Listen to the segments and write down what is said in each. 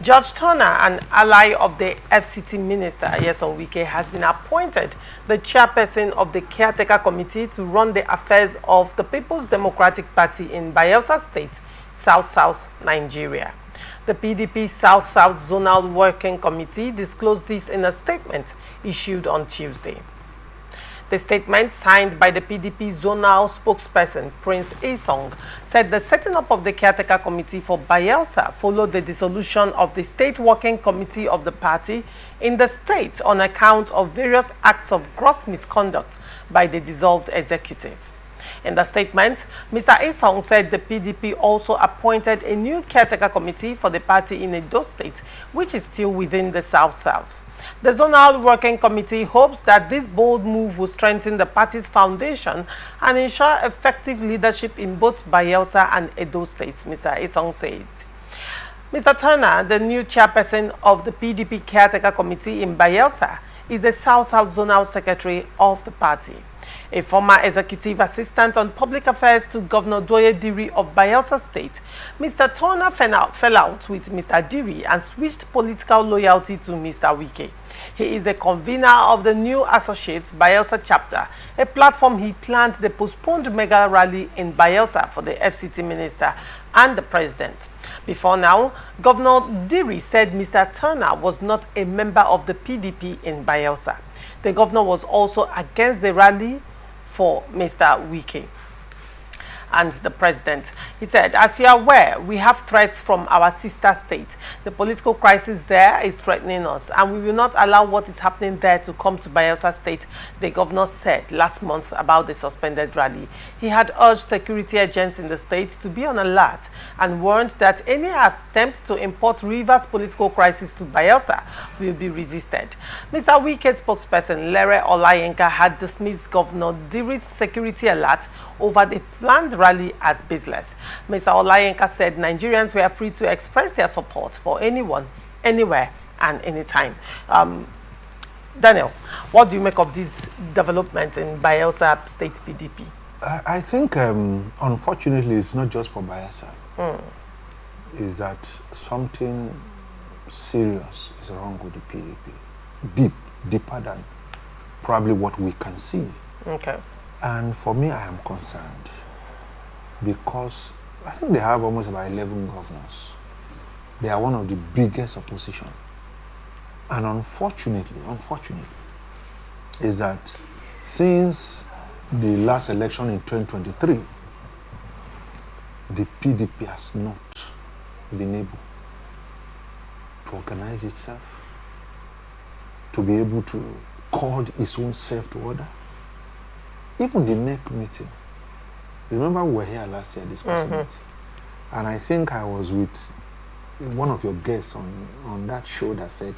Judge Turnah, an ally of the FCT Minister, Nyesom Wike, has been appointed the chairperson of the caretaker committee to run the affairs of the People's Democratic Party in Bayelsa State, South Nigeria. The PDP South Zonal Working Committee disclosed this in a statement issued on Tuesday. The statement, signed by the PDP zonal spokesperson, Prince Nyesom, said the setting up of the caretaker committee for Bayelsa followed the dissolution of the state working committee of the party in the state on account of various acts of gross misconduct by the dissolved executive. In the statement, Mr. Nyesom said the PDP also appointed a new caretaker committee for the party in Edo State, which is still within the South. The Zonal Working Committee hopes that this bold move will strengthen the party's foundation and ensure effective leadership in both Bayelsa and Edo States, Mr. Nyesom said. Mr. Turnah, the new chairperson of the PDP Caretaker Committee in Bayelsa, is the South Zonal Secretary of the party. A former executive assistant on public affairs to Governor Diri of Bayelsa State, Mr. Turnah fell out with Mr. Diri and switched political loyalty to Mr. Wike. He is the convener of the New Associates Bayelsa chapter, a platform he planned the postponed mega rally in Bayelsa for the FCT Minister and the President. Before now, Governor Diri said Mr. Turnah was not a member of the PDP in Bayelsa. The governor was also against the rally for Mr. Wike and the president. He said, as you are aware, we have threats from our sister state. The political crisis there is threatening us, and we will not allow what is happening there to come to Bayelsa State, the governor said last month about the suspended rally. He had urged security agents in the state to be on alert and warned that any attempt to import Rivers political crisis to Bayelsa will be resisted. Mr. Wike's spokesperson, Lere Olayenka, had dismissed Governor Diri's security alert over the planned rally as baseless. Mr. Olayenka said Nigerians were free to express their support for anyone, anywhere, and anytime. Daniel, what do you make of this development in Bayelsa State PDP? I think, unfortunately, it's not just for Bayelsa. Is that something serious is wrong with the PDP? Deeper than probably what we can see. Okay. And for me, I am concerned because I think they have almost about 11 governors. They are one of the biggest opposition. And unfortunately, is that since the last election in 2023, the PDP has not been able to organize itself, to be able to call its own self to order. Even the NEC meeting, remember we were here last year discussing it, and I think I was with one of your guests on that show that said,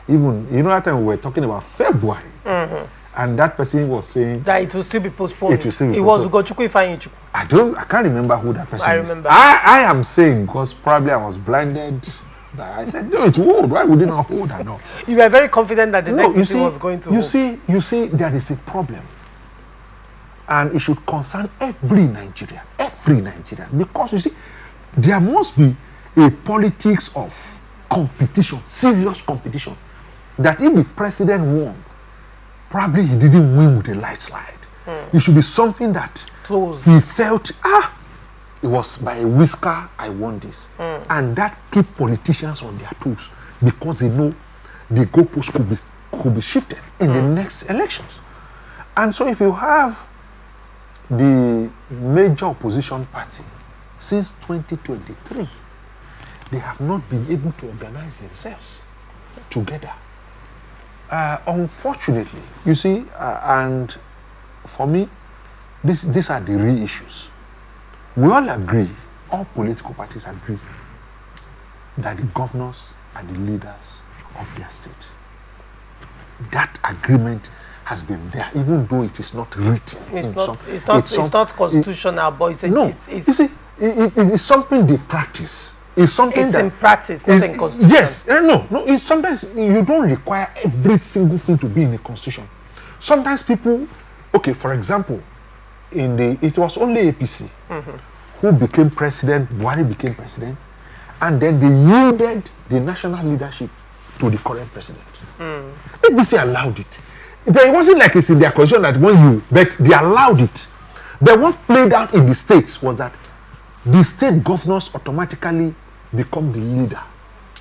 even, you know, that time we were talking about February, and that person was saying that it will still be postponed. It will still be It postponed. was Ugochukwu Ifeanyi. I can't remember who that person is. I remember. I am saying, because probably I was blinded. I said, no, it's hold. Why would it not hold? I know. You were very confident that the next meeting was going to hold. You see, there is a problem. And it should concern every Nigerian, because you see, there must be a politics of competition, serious competition, that if the president won, probably he didn't win with a light slide. It should be something that close. He felt, it was by a whisker I won this. And that keep politicians on their toes because they know the goalpost could be shifted in the next elections. And so if you have the major opposition party since 2023, they have not been able to organize themselves together. Unfortunately, you see, and for me, these are the real issues. We all agree, all political parties agree, that the governors are the leaders of their state. That agreement has been there, even though it is not written. It's not constitutional, but it's you see, it is something they practice. It's something it's that in practice, not in constitution. Yes, no. It's sometimes you don't require every single thing to be in the constitution. Sometimes people, okay, for example, it was only APC who became president. Buhari became president, and then they yielded the national leadership to the current president. APC allowed it. But it wasn't like it's in their constitution that but they allowed it. But what played out in the states was that the state governors automatically become the leader.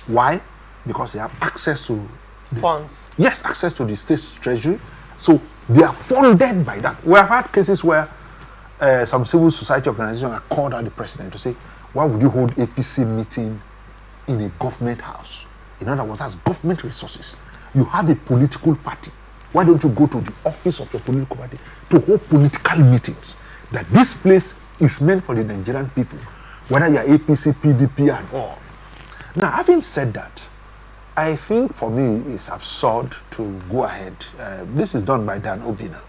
Why? Because they have access to funds. Yes, access to the state treasury. So they are funded by that. We have had cases where some civil society organizations are called out the president to say, why would you hold APC meeting in a government house? In other words, that's government resources. You have a political party. Why don't you go to the office of your political party to hold political meetings? That this place is meant for the Nigerian people, whether you are APC, PDP, and all. Now, having said that, I think for me it's absurd to go ahead. This is done by Dan Obi now.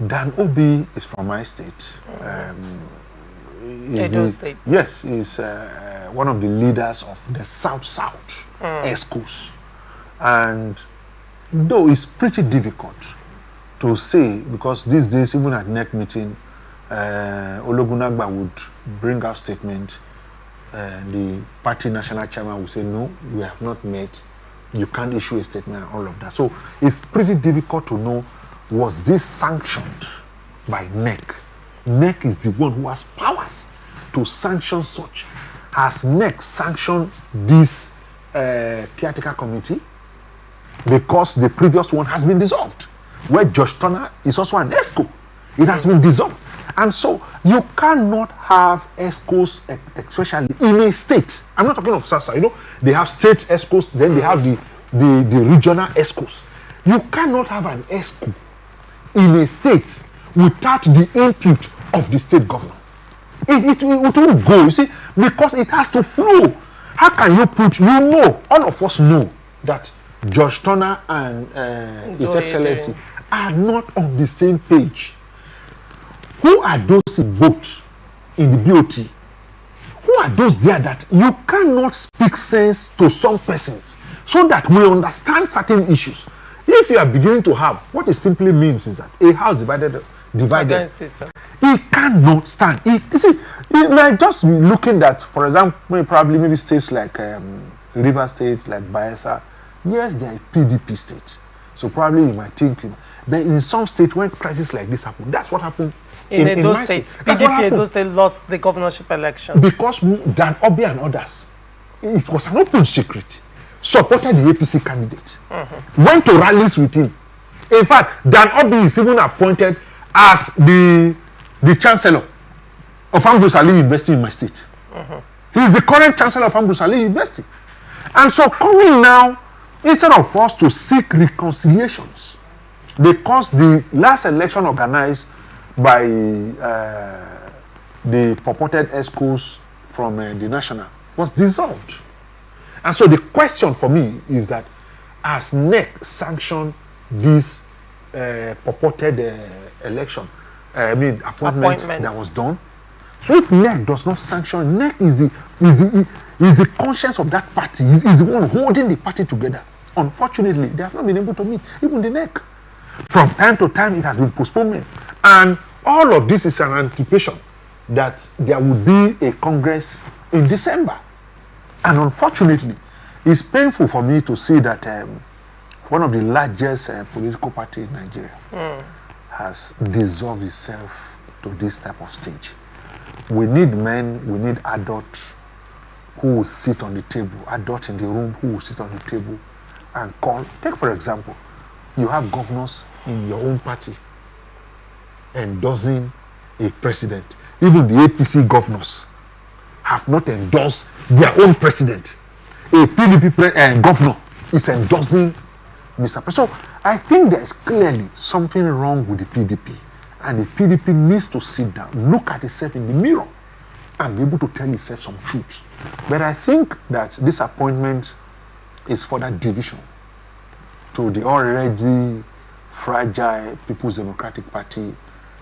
Dan Obi is from my state. Edo State. Yes, he's one of the leaders of the South ESCOs. And though it's pretty difficult to say, because these days, even at NEC meeting, Ologunagba would bring out statement. The party national chairman will say, no, we have not met. You can't issue a statement and all of that. So it's pretty difficult to know, was this sanctioned by NEC? NEC is the one who has powers to sanction such. Has NEC sanctioned this caretaker committee? Because the previous one has been dissolved, where Turnah is also an ESCO. It has been dissolved. And so you cannot have ESCOs, especially in a state. I'm not talking of SASA. You know, they have state ESCOs, then they have the regional ESCOs. You cannot have an ESCO in a state without the input of the state governor. It won't go, you see, because it has to flow. How can you put, all of us know that Turnah and His Excellency are not on the same page. Who are those in both in the BOT? Who are those there that you cannot speak sense to some persons so that we understand certain issues? If you are beginning to have, what it simply means is that a house divided against itself. It cannot stand. You see, it might just be looking at, for example, probably maybe states like River State, like Bayelsa. Yes, they are PDP states. So probably you might think, but in some states when crises like this happen, that's what happened. In Edo State, PDP Edo State lost the governorship election. Because Dan Obi and others, it was an open secret, supported the APC candidate, went to rallies with him. In fact, Dan Obi is even appointed as the chancellor of Ambrose Ali University in my state. He is the current chancellor of Ambrose Ali University. And so coming now, instead of us to seek reconciliations, because the last election organized by the purported ESCOs from the national was dissolved. And so the question for me is that as NEC sanctioned this purported election, appointment that was done. So if NEC does not sanction, NEC is the conscience of that party, is the one holding the party together. Unfortunately, they have not been able to meet, even the NEC. From time to time, it has been postponement. And all of this is an anticipation that there would be a Congress in December. And unfortunately, it's painful for me to see that one of the largest political parties in Nigeria has dissolved itself to this type of stage. We need men, we need adults who will sit on the table, adults in the room who will sit on the table and call. Take, for example, you have governors in your own party endorsing a president. Even the APC governors have not endorsed their own president. A PDP governor is endorsing Mr. President. So I think there is clearly something wrong with the PDP. And the PDP needs to sit down, look at itself in the mirror, and be able to tell itself some truth. But I think that this appointment is further division to the already fragile People's Democratic Party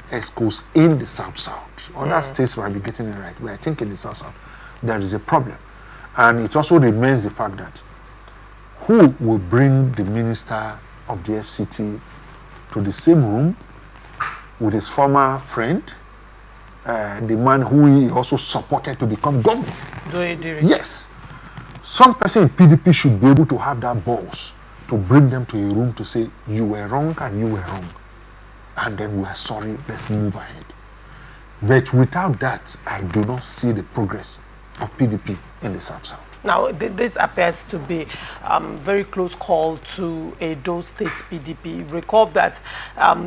ESCOs in the South-South. Other states might be getting it right, but I think in the South-South there is a problem. And it also remains the fact that who will bring the minister of the FCT to the same room with his former friend the man who he also supported to become governor. Diri. Yes. Some person in PDP should be able to have that balls to bring them to a room to say, you were wrong and you were wrong. And then we are sorry, let's move ahead. But without that, I do not see the progress of PDP in the South. Now, this appears to be very close call to Edo State PDP. Recall that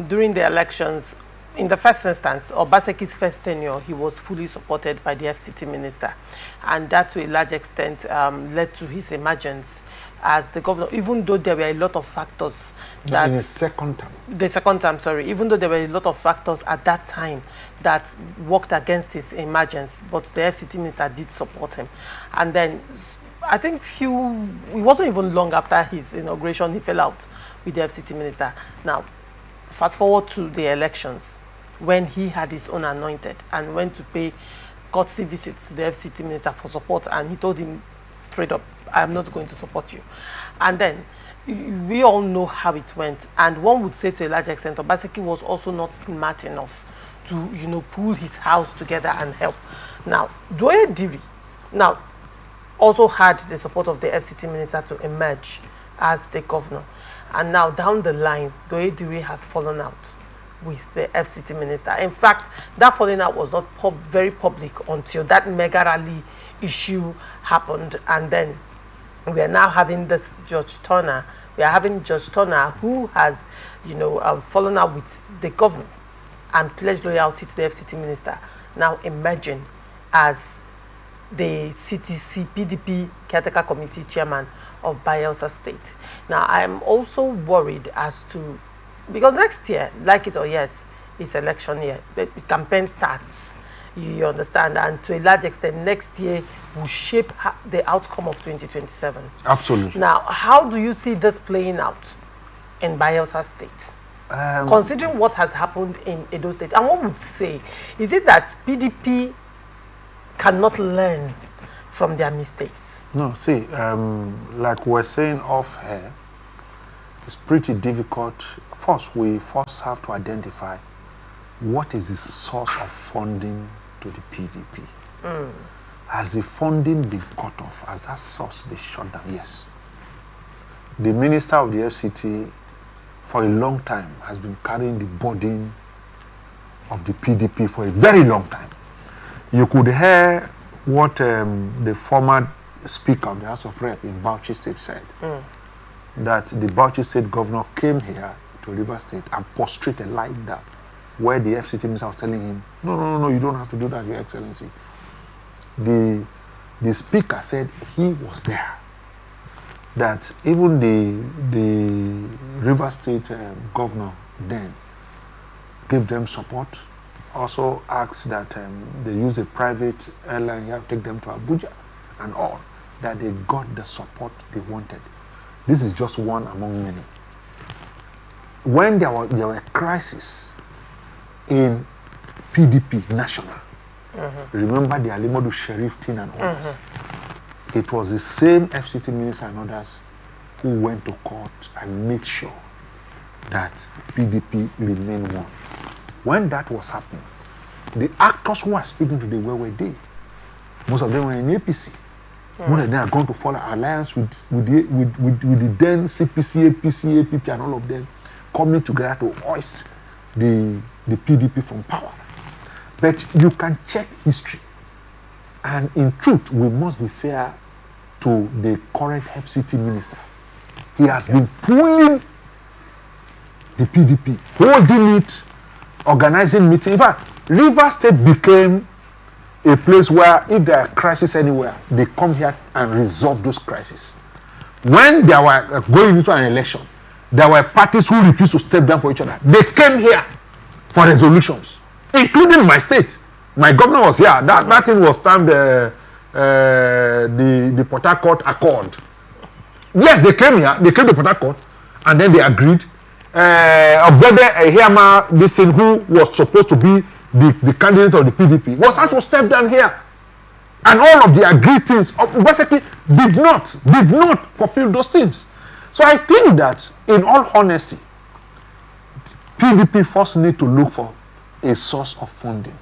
during the elections, in the first instance, Obaseki's first tenure, he was fully supported by the FCT Minister. And that, to a large extent, led to his emergence as the governor, even though there were a lot of factors that... In the second term. The second term, sorry. Even though there were a lot of factors at that time that worked against his emergence, but the FCT Minister did support him. And then, I think it wasn't even long after his inauguration, he fell out with the FCT Minister. Now, fast forward to the elections, when he had his own anointed and went to pay courtesy visits to the FCT Minister for support, and he told him straight up, I'm not going to support you. And then we all know how it went, and one would say to a large extent Obaseki was also not smart enough to pull his house together and help. Now Diri now also had the support of the FCT Minister to emerge as the governor, and now down the line Diri has fallen out with the FCT Minister. In fact, that falling out was not very public until that mega rally issue happened, and then we are now having this Judge Turnah. We are having Judge Turnah, who has, fallen out with the governor and pledged loyalty to the FCT Minister, now emerging as the CTC PDP caretaker committee chairman of Bayelsa State. Now, I am also worried as to, because next year, like it or yes, it's election year. The campaign starts. You understand, and to a large extent, next year will shape the outcome of 2027. Absolutely. Now, how do you see this playing out in Bayelsa State, considering what has happened in Edo State? And one would say, is it that PDP cannot learn from their mistakes? No, see, like we're saying off here, it's pretty difficult. First, we have to identify what is the source of funding to the PDP. Has the funding been cut off? Has that source been shut down? Yes. The minister of the FCT for a long time has been carrying the burden of the PDP for a very long time. You could hear what the former speaker of the House of Rep in Bauchi State said, that the Bauchi State governor came here to River State and prostrated like that, where the FCT Minister was telling him, no, you don't have to do that, Your Excellency. The speaker said he was there, that even the River State governor then gave them support, also asked that they use a private airline here to take them to Abuja and all, that they got the support they wanted. This is just one among many. When there were crises in PDP national, remember the Alimodu Sheriff thing and others, it was the same FCT Minister and others who went to court and made sure that PDP remained one. When that was happening, the actors who are speaking today, where were they? Most of them were in APC. Most of them are going to follow alliance with the then CPC, APC, APP, and all of them coming together to hoist the PDP from power. But you can check history. And in truth, we must be fair to the current FCT Minister. He has been pulling the PDP, holding it, organizing meetings. In fact, River State became a place where if there are crises anywhere, they come here and resolve those crises. When they were going into an election, there were parties who refused to step down for each other. They came here for resolutions, including my state. My governor was here. That thing was stamped the Port Harcourt Accord. Yes, they came here. They came to Port Harcourt, and then they agreed. Brother Hiyama, this thing, who was supposed to be the candidate of the PDP, was also stepped down here, and all of the agreed things basically did not fulfill those things. So I think that, in all honesty, PDP first need to look for a source of funding.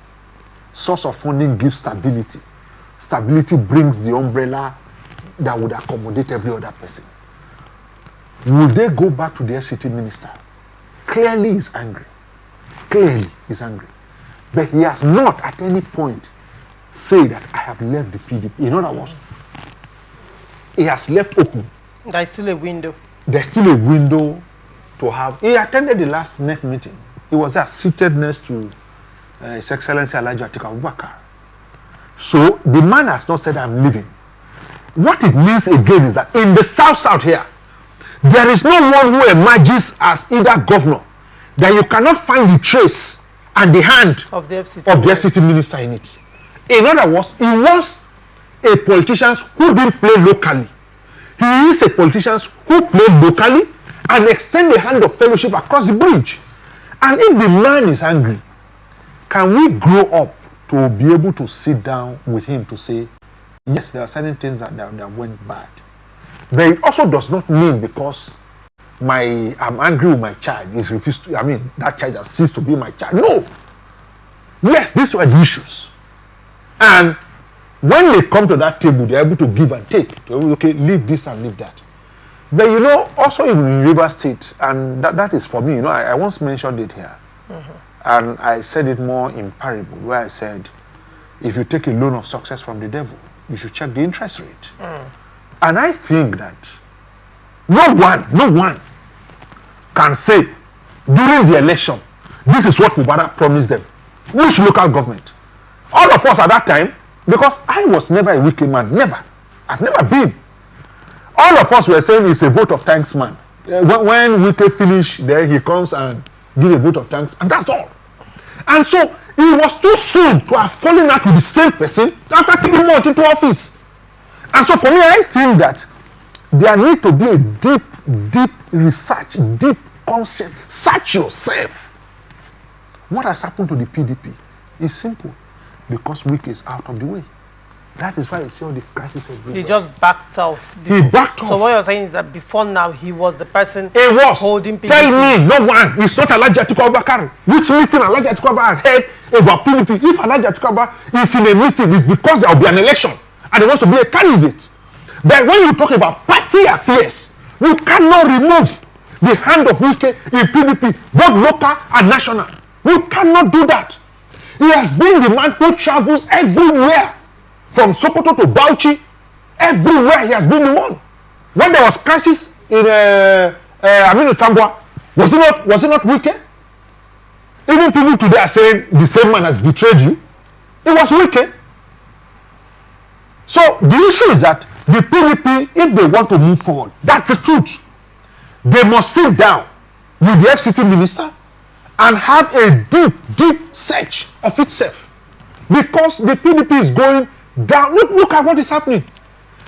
source of funding gives stability. Stability brings the umbrella that would accommodate every other person. Will they go back to the FCT minister? Clearly he's angry. Clearly he's angry. But he has not at any point said that I have left the PDP. In other words, he has left open. There's still a window. There's still a window to have. He attended the last NEC meeting. He was there seated next to His Excellency Elijah Atiku Abubakar. So the man has not said I'm leaving. What it means again is that in the South here, there is no one who emerges as either governor that you cannot find the trace and the hand of the FCT minister in it. In other words, he was a politician who didn't play locally. He is a politician who played locally and extend the hand of fellowship across the bridge. And if the man is angry, can we grow up to be able to sit down with him to say, yes, there are certain things that went bad. But it also does not mean because I'm angry with my child, is refused to, that child has ceased to be my child. No. Yes, these were the issues. And when they come to that table, they're able to give and take. Okay, leave this and leave that. But also in Rivers State, and that is for me, I once mentioned it here. Mm-hmm. And I said it more in parable, where I said, if you take a loan of success from the devil, you should check the interest rate. Mm. And I think that no one can say during the election, this is what Mubarak promised them. Which local government? All of us at that time, because I was never a wicked man, never. I've never been. All of us were saying it's a vote of thanks, man. When Wike finish, then he comes and give a vote of thanks, and that's all. And so it was too soon to have fallen out with the same person after 3 months into office. And so for me, I think that there need to be a deep research, deep conscience. Search yourself. What has happened to the PDP is simple. Because Wike is out of the way. That is why you see all the crises everywhere. He just backed off. He backed off. So what you're saying is that before now, he was the person holding PDP. Tell me, no one. It's not Elijah Atiku Abubakar. Which meeting Elijah Atiku Abubakar had about PDP? If Elijah Atiku Abubakar is in a meeting, it's because there will be an election. And he wants to be a candidate. But when you talk about party affairs, you cannot remove the hand of Wike in PDP, both local and national. You cannot do that. He has been the man who travels everywhere. From Sokoto to Bauchi, everywhere he has been the one. When there was crisis in Tambwa, was it not Wike? Even people today are saying the same man has betrayed you. It was Wike. So the issue is that the PDP, if they want to move forward, that's the truth. They must sit down with the FCT minister and have a deep search of itself. Because the PDP is going down. Look at what is happening.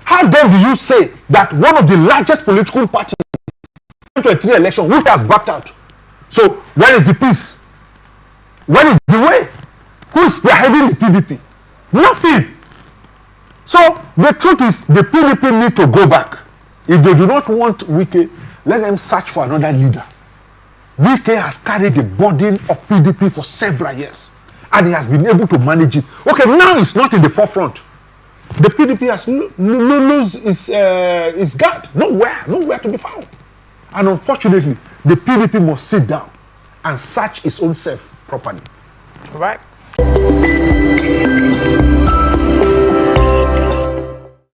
How then do you say that one of the largest political parties in the 2023 election, which has backed out? So where is the peace? Where is the way? Who is spearheading the PDP? Nothing. So the truth is the PDP need to go back. If they do not want Wike, let them search for another leader. Wike has carried the burden of PDP for several years. And he has been able to manage it. Okay, now it's not in the forefront. The PDP has lose its guard. Nowhere to be found. And unfortunately, the PDP must sit down and search its own self properly. All right.